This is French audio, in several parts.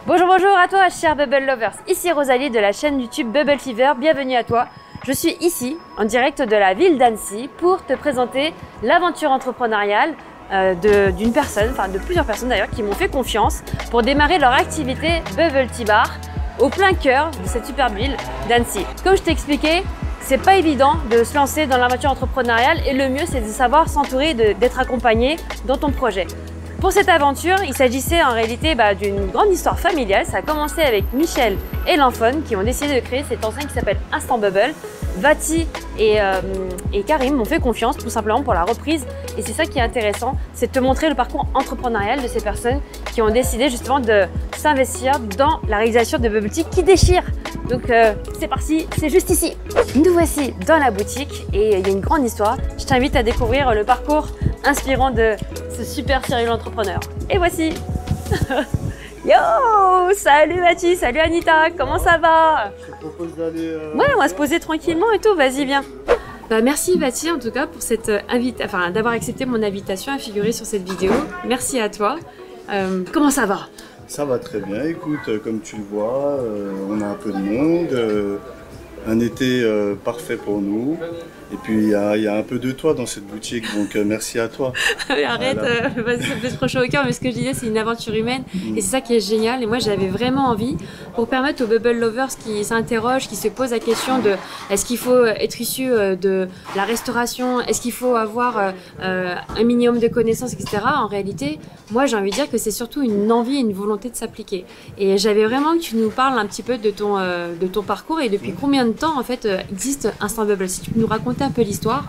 Bonjour, bonjour à toi, chers Bubble Lovers. Ici Rosalie de la chaîne YouTube Bubble Fever. Bienvenue à toi. Je suis ici, en direct de la ville d'Annecy, pour te présenter l'aventure entrepreneuriale d'une personne, enfin de plusieurs personnes d'ailleurs, qui m'ont fait confiance pour démarrer leur activité Bubble Tea Bar au plein cœur de cette superbe ville d'Annecy. Comme je t'ai expliqué, c'est pas évident de se lancer dans l'aventure entrepreneuriale et le mieux c'est de savoir s'entourer, d'être accompagné dans ton projet. Pour cette aventure, il s'agissait en réalité d'une grande histoire familiale. Ça a commencé avec Michel et Lanfone qui ont décidé de créer cette enseigne qui s'appelle Instant Bubble. Vati et Karim m'ont fait confiance tout simplement pour la reprise et c'est ça qui est intéressant, c'est de te montrer le parcours entrepreneurial de ces personnes qui ont décidé justement de s'investir dans la réalisation de bubble tea qui déchire. Donc c'est parti, c'est juste ici. Nous voici dans la boutique et il y a une grande histoire. Je t'invite à découvrir le parcours inspirant de ce super sérieux entrepreneur. Et voici. Yo, salut Vati, salut Anita, comment ça va? Je te propose d'aller... Ouais, on va se poser tranquillement et tout, vas-y, viens. Merci Vati en tout cas pour cette d'avoir accepté mon invitation à figurer sur cette vidéo. Merci à toi. Comment ça va? Ça va très bien, écoute, comme tu le vois, on a un peu de monde, un été parfait pour nous. Et puis il y a un peu de toi dans cette boutique, donc merci à toi. Arrête, voilà. Ça me fait trop chaud au cœur, mais ce que je disais, c'est une aventure humaine et c'est ça qui est génial. Et moi, j'avais vraiment envie pour permettre aux Bubble Lovers qui s'interrogent, qui se posent la question de est-ce qu'il faut être issu de la restauration, est-ce qu'il faut avoir un minimum de connaissances, etc. En réalité, moi, j'ai envie de dire que c'est surtout une envie et une volonté de s'appliquer. Et j'avais vraiment que tu nous parles un petit peu de ton parcours et depuis combien de temps en fait existe Instant Bubble. Si tu peux nous raconter un peu l'histoire.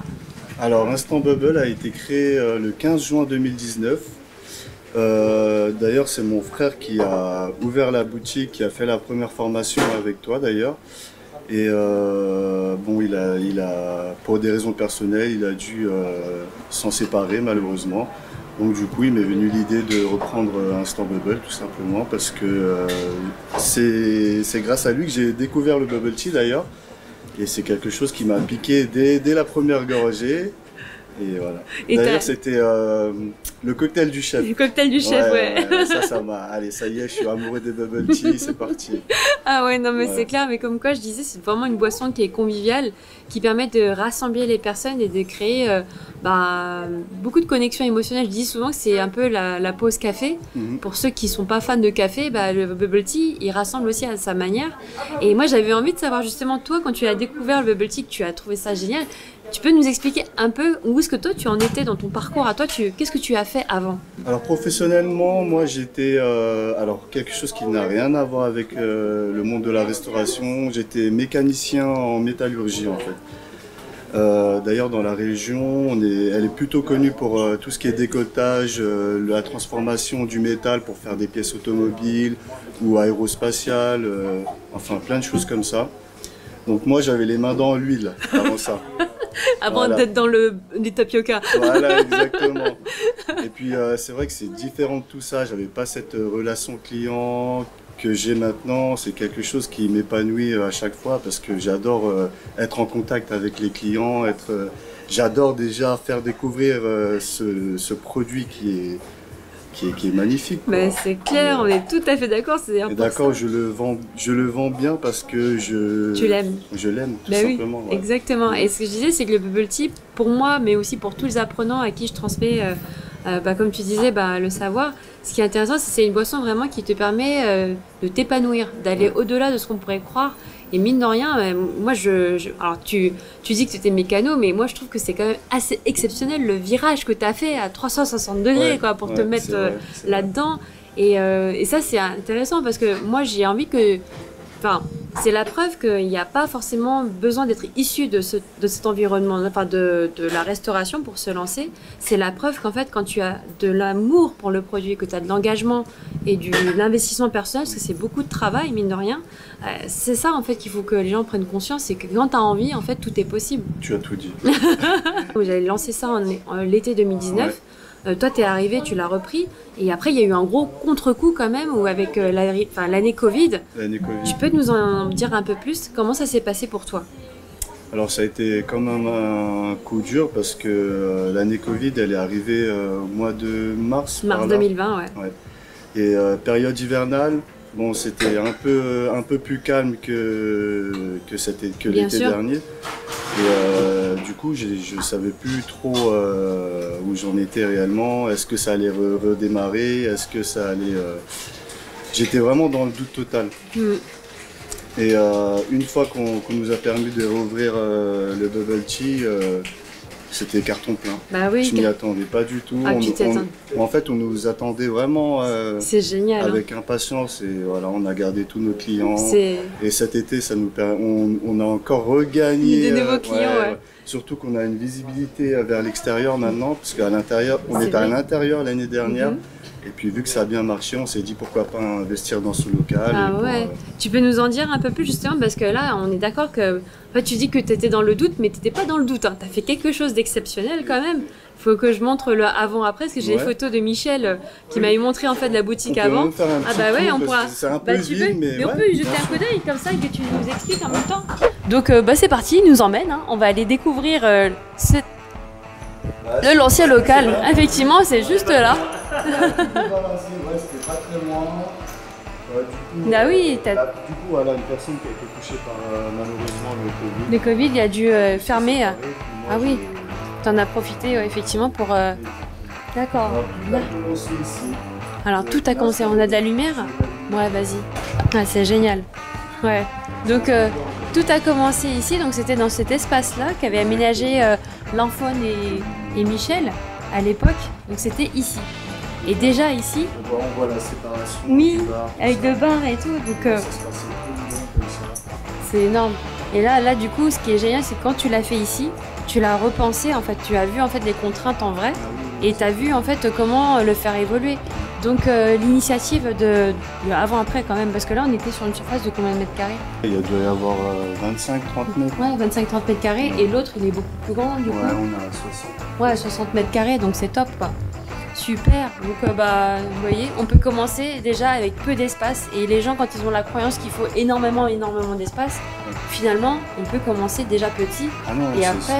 Alors, Instant Bubble a été créé le 15 juin 2019. D'ailleurs, c'est mon frère qui a ouvert la boutique, qui a fait la première formation avec toi d'ailleurs. Et bon, pour des raisons personnelles, il a dû s'en séparer malheureusement. Donc du coup, il m'est venu l'idée de reprendre Instant Bubble tout simplement parce que c'est grâce à lui que j'ai découvert le bubble tea d'ailleurs. Et c'est quelque chose qui m'a piqué dès la première gorgée. Et voilà. D'ailleurs, c'était le cocktail du chef. Le cocktail du chef, ouais. Ça m'a... Allez, ça y est, je suis amoureux des bubble tea, c'est parti. Ah ouais, non mais c'est clair, mais comme quoi je disais, c'est vraiment une boisson qui est conviviale, qui permet de rassembler les personnes et de créer beaucoup de connexions émotionnelles. Je dis souvent que c'est un peu la pause café. Pour ceux qui sont pas fans de café, le bubble tea, il rassemble aussi à sa manière. Et moi, j'avais envie de savoir justement, toi, quand tu as découvert le bubble tea, que tu as trouvé ça génial, tu peux nous expliquer un peu où est-ce que toi tu en étais dans ton parcours à toi, qu'est-ce que tu as fait avant? Alors professionnellement, moi j'étais quelque chose qui n'a rien à voir avec le monde de la restauration. J'étais mécanicien en métallurgie en fait. D'ailleurs dans la région, elle est plutôt connue pour tout ce qui est décolletage, la transformation du métal pour faire des pièces automobiles ou aérospatiales, enfin plein de choses comme ça. Donc moi j'avais les mains dans l'huile avant ça. Avant d'être dans les tapioca. Voilà, exactement. Et puis c'est vrai que c'est différent de tout ça. J'avais pas cette relation client que j'ai maintenant. C'est quelque chose qui m'épanouit à chaque fois parce que j'adore être en contact avec les clients. J'adore déjà faire découvrir ce produit qui est magnifique. Mais c'est clair, on est tout à fait d'accord. D'accord, je le vends bien parce que tu l'aimes. Je l'aime, tout simplement. Oui, ouais. Exactement. Et ce que je disais, c'est que le bubble tea, pour moi, mais aussi pour tous les apprenants à qui je transmets, comme tu disais, le savoir, ce qui est intéressant, c'est que c'est une boisson vraiment qui te permet de t'épanouir, d'aller au-delà de ce qu'on pourrait croire. Et mine de rien, moi, alors tu dis que tu étais mécano, mais moi, je trouve que c'est quand même assez exceptionnel le virage que tu as fait à 360 degrés pour te mettre là-dedans. Et ça, c'est intéressant parce que moi, j'ai envie que... Enfin, c'est la preuve qu'il n'y a pas forcément besoin d'être issu de cet environnement, de la restauration pour se lancer. C'est la preuve qu'en fait, quand tu as de l'amour pour le produit, que tu as de l'engagement et de l'investissement personnel, parce que c'est beaucoup de travail, mine de rien, c'est ça en fait qu'il faut que les gens prennent conscience, c'est que quand tu as envie, en fait, tout est possible. Tu as tout dit. J'avais lancé ça en l'été 2019. Ouais. Toi, tu es arrivé, tu l'as repris. Et après, il y a eu un gros contre-coup quand même, où avec l'année Covid. Tu peux nous en dire un peu plus? Comment ça s'est passé pour toi? Alors, ça a été quand même un coup dur parce que l'année Covid, elle est arrivée au mois de mars. Mars 2020, ouais. Et période hivernale, bon, c'était un peu plus calme que l'été dernier. Et du coup, je savais plus trop où j'en étais réellement. Est-ce que ça allait redémarrer? Est-ce que ça allait... J'étais vraiment dans le doute total. Et une fois qu'on nous a permis de rouvrir le bubble tea, c'était carton plein. Bah oui. Je m'y attendais pas du tout. En fait, on nous attendait vraiment c'est génial, avec impatience. Et voilà, on a gardé tous nos clients. Et cet été, on a encore regagné de nouveaux clients. Surtout qu'on a une visibilité vers l'extérieur maintenant, parce qu'à l'intérieur, on était à l'intérieur l'année dernière. Et puis vu que ça a bien marché, on s'est dit pourquoi pas investir dans ce local. Tu peux nous en dire un peu plus justement, parce que là on est d'accord que en fait, tu dis que tu étais dans le doute, mais tu n'étais pas dans le doute. Tu as fait quelque chose d'exceptionnel quand même. Il faut que je montre le avant-après, parce que j'ai les photos de Michel qui m'avait montré en fait la boutique avant. On pourra. C'est un peu vide, mais on peut y jeter un coup d'œil comme ça et que tu nous expliques en même temps. Donc c'est parti, il nous emmène. On va aller découvrir l'ancien local. Effectivement, c'est juste là. C'était pas très loin. Du coup, voilà, une personne qui a été touchée par malheureusement le Covid. Le Covid, il a dû fermer. Ah oui, t'en as profité effectivement pour. D'accord. Alors tout a commencé. On a de la lumière. Ouais, vas-y. C'est génial. Ouais. Donc tout a commencé ici. Donc c'était dans cet espace-là qu'avait aménagé Lanfone et Michel à l'époque. Donc c'était ici. Et déjà ici, on voit la séparation. Oui, avec le bar et tout. Donc c'est énorme. Et là, du coup, ce qui est génial, c'est que quand tu l'as fait ici, tu l'as repensé. En fait, tu as vu en fait les contraintes en vrai, et tu as vu en fait comment le faire évoluer. Donc l'initiative de avant-après quand même, parce que là, on était sur une surface de combien de mètres carrés? Il doit y avoir 25-30 mètres. Ouais, 25-30 mètres carrés. Et l'autre, il est beaucoup plus grand du coup. Ouais, on a 60. Ouais, 60 mètres carrés, donc c'est top quoi. Super, donc vous voyez, on peut commencer déjà avec peu d'espace, et les gens quand ils ont la croyance qu'il faut énormément d'espace, finalement on peut commencer déjà petit. Ah non, et après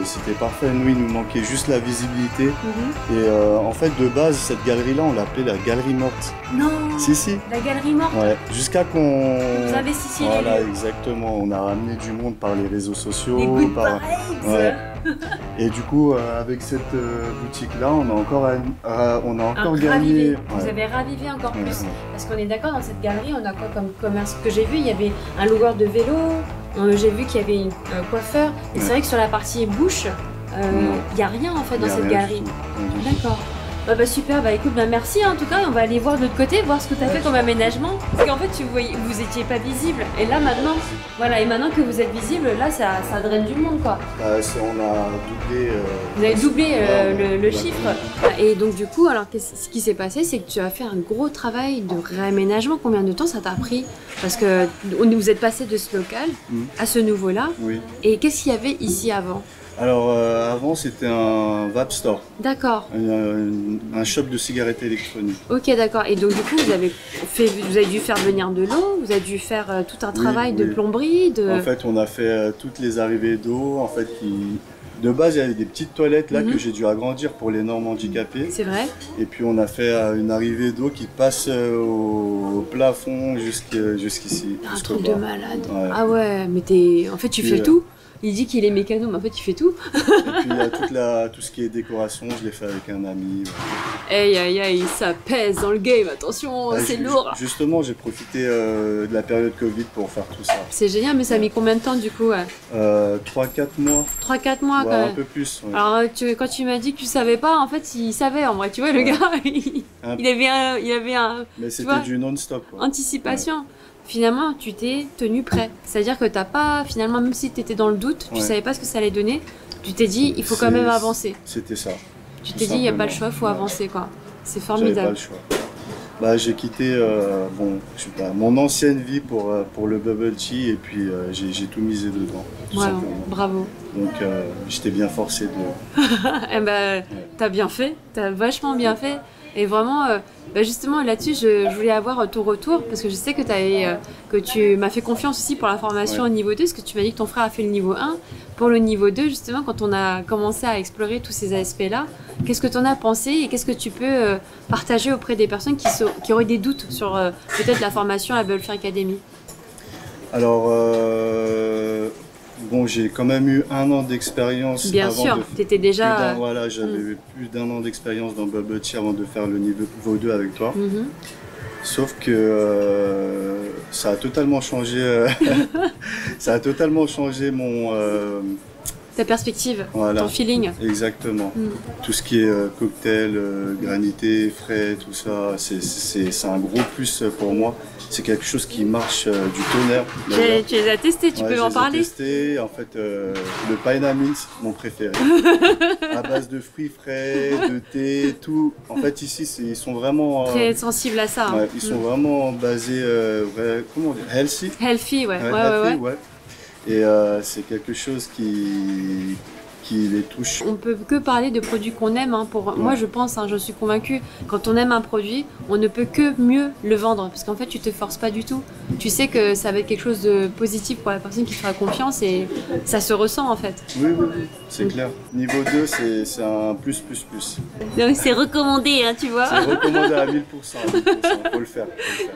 c'était parfait. Nous il nous manquait juste la visibilité. Et en fait de base cette galerie là on l'appelait la galerie morte. Non. Si. La galerie morte. Ouais. Jusqu'à qu'on. Vous investissiez. Voilà, exactement. On a ramené du monde par les réseaux sociaux. Les good vibes. Ouais. Et du coup, avec cette boutique-là, on a encore gagné. Vous avez ravivé encore plus. Parce qu'on est d'accord, dans cette galerie, on a quoi comme commerce que j'ai vu? Il y avait un loueur de vélo, j'ai vu qu'il y avait un coiffeur. Et c'est vrai que sur la partie bouche, il n'y a rien en fait dans cette galerie. D'accord. Super, écoute, merci en tout cas, on va aller voir de l'autre côté, voir ce que tu as fait comme aménagement. Parce qu'en fait, vous étiez pas visible, et là maintenant, voilà, et maintenant que vous êtes visible, là ça draine du monde quoi. On a doublé. Vous avez doublé le chiffre. Et donc du coup, alors ce qui s'est passé, c'est que tu as fait un gros travail de réaménagement. Combien de temps ça t'a pris? Parce que vous êtes passé de ce local à ce nouveau-là. Oui. Et qu'est-ce qu'il y avait ici avant? Alors avant c'était un vape store. D'accord. Un shop de cigarettes électroniques. Ok, d'accord. Et donc du coup vous avez dû faire venir de l'eau, vous avez dû faire tout un travail de plomberie. En fait on a fait toutes les arrivées d'eau. En fait de base il y avait des petites toilettes là que j'ai dû agrandir pour les normes handicapés. C'est vrai. Et puis on a fait une arrivée d'eau qui passe au plafond jusqu'ici. Un truc de malade. Ouais. Ah ouais, mais en fait tu fais tout. Il dit qu'il est mécano, mais en fait il fait tout. Et puis il y a tout ce qui est décoration, je l'ai fait avec un ami. Aïe, ça pèse dans le game, attention, c'est lourd. Justement, j'ai profité de la période Covid pour faire tout ça. C'est génial, mais ça a mis combien de temps du coup? 3-4 mois. 3-4 mois quand même. Un peu plus. Ouais. Alors quand tu m'as dit que tu savais pas, en fait il savait en vrai, tu vois le gars, il avait un... Mais c'était du non-stop. Anticipation. Ouais. Finalement, tu t'es tenu prêt. C'est-à-dire que t'as pas, finalement, même si tu étais dans le doute, tu savais pas ce que ça allait donner, tu t'es dit, il faut quand même avancer. C'était ça. Tu t'es dit, il n'y a pas le choix, il faut avancer, quoi. C'est formidable. J'avais pas le choix. J'ai quitté mon ancienne vie pour le bubble tea, et puis j'ai tout misé dedans. Bravo. Donc j'étais bien forcé de... T'as bien fait, t'as vachement bien fait. Et vraiment, justement là-dessus, je voulais avoir ton retour parce que je sais que tu m'as fait confiance aussi pour la formation au niveau 2, parce que tu m'as dit que ton frère a fait le niveau 1. Pour le niveau 2, justement, quand on a commencé à explorer tous ces aspects-là, qu'est-ce que tu en as pensé et qu'est-ce que tu peux partager auprès des personnes qui auraient des doutes sur peut-être la formation à Bubble Fever Academy? Alors, bon, j'ai quand même eu 1 an d'expérience. Bien sûr, tu étais déjà... Voilà, j'avais eu plus d'1 an d'expérience dans Bubble Tea avant de faire le niveau 2 avec toi. Sauf que ça a totalement changé, ça a totalement changé mon... ta perspective, ton feeling. Exactement. Tout ce qui est cocktail, granité, frais, tout ça, c'est un gros plus pour moi. C'est quelque chose qui marche du tonnerre. Tu les as testés, tu peux en parler? J'ai testé, en fait, le Pineapple, mon préféré. À base de fruits frais, de thé, tout. En fait, ici, ils sont vraiment... très sensibles à ça. Ouais, ils sont vraiment basés, comment dire, healthy. Healthy, ouais. Et c'est quelque chose qui les touche. On peut que parler de produits qu'on aime. Moi, je pense, je suis convaincue, quand on aime un produit, on ne peut que mieux le vendre. Parce qu'en fait, tu te forces pas du tout. Tu sais que ça va être quelque chose de positif pour la personne qui te fera confiance et ça se ressent en fait. Oui, c'est clair. Niveau 2, c'est un plus. Donc c'est recommandé, tu vois. C'est recommandé à 1000%. Faut le faire.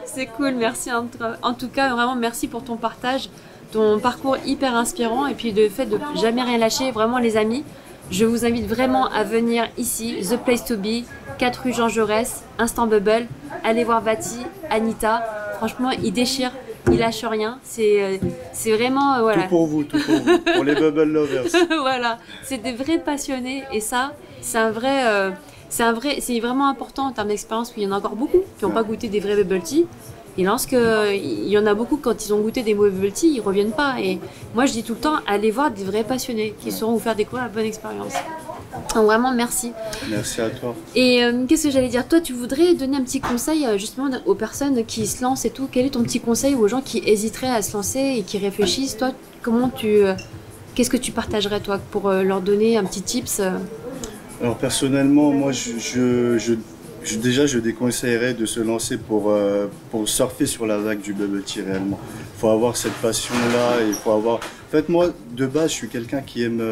C'est cool, merci. En tout cas, vraiment, merci pour ton partage. Ton parcours hyper inspirant et puis le fait de jamais rien lâcher, vraiment les amis, je vous invite vraiment à venir ici, The Place to Be, 4 rue Jean Jaurès, Instant Bubble, allez voir Bati, Anita, franchement ils déchirent, ils lâchent rien, c'est vraiment voilà. Tout pour vous, pour les Bubble Lovers. Voilà, c'est des vrais passionnés et ça, c'est vraiment important en termes d'expérience, parce qu'il y en a encore beaucoup qui n'ont pas goûté des vrais bubble tea. Et lorsqu'il y en a beaucoup, quand ils ont goûté des bubble tea, ils ne reviennent pas. Et moi, je dis tout le temps, allez voir des vrais passionnés qui sauront vous faire découvrir la bonne expérience. Donc, vraiment, merci. Merci à toi. Et qu'est-ce que j'allais dire? Toi, tu voudrais donner un petit conseil justement aux personnes qui se lancent et tout. Quel est ton petit conseil aux gens qui hésiteraient à se lancer et qui réfléchissent? Toi, qu'est-ce que tu partagerais, toi, pour leur donner un petit tips? Alors, personnellement, moi, déjà, je déconseillerais de se lancer pour surfer sur la vague du bubble tea réellement. Il faut avoir cette passion-là et il faut avoir... En fait, moi, de base, je suis quelqu'un qui aime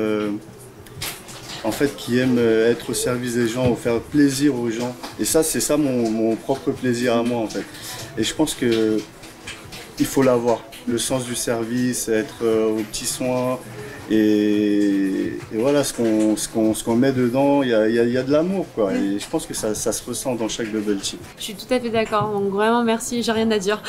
être au service des gens, faire plaisir aux gens. Et ça, c'est ça mon propre plaisir à moi, en fait. Et je pense que il faut l'avoir. Le sens du service, être aux petits soins. Et voilà, ce qu'on met dedans, il y a de l'amour, quoi. Et je pense que ça se ressent dans chaque bubble tea. Je suis tout à fait d'accord, donc vraiment merci, j'ai rien à dire.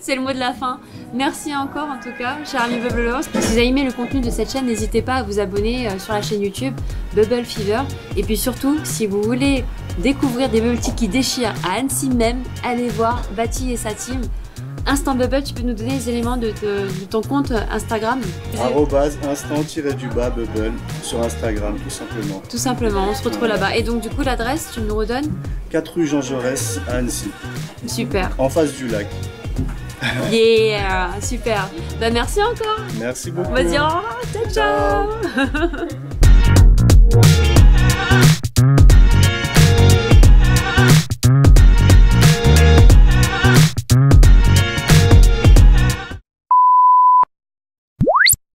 C'est le mot de la fin. Merci encore en tout cas, chers amis Bubble Lovers. Si vous avez aimé le contenu de cette chaîne, n'hésitez pas à vous abonner sur la chaîne YouTube Bubble Fever. Et puis surtout, si vous voulez découvrir des bubble tea qui déchirent à Annecy même, allez voir Bati et sa team. Instant Bubble, tu peux nous donner les éléments de ton compte Instagram? @instant-bubble sur Instagram, tout simplement. Tout simplement, on se retrouve là-bas. Et donc du coup, l'adresse, tu nous redonnes? 4 rue Jean Jaurès à Annecy. Super. En face du lac. Yeah, super. Bah merci encore. Merci beaucoup. Vas-y, au revoir. Ciao, ciao.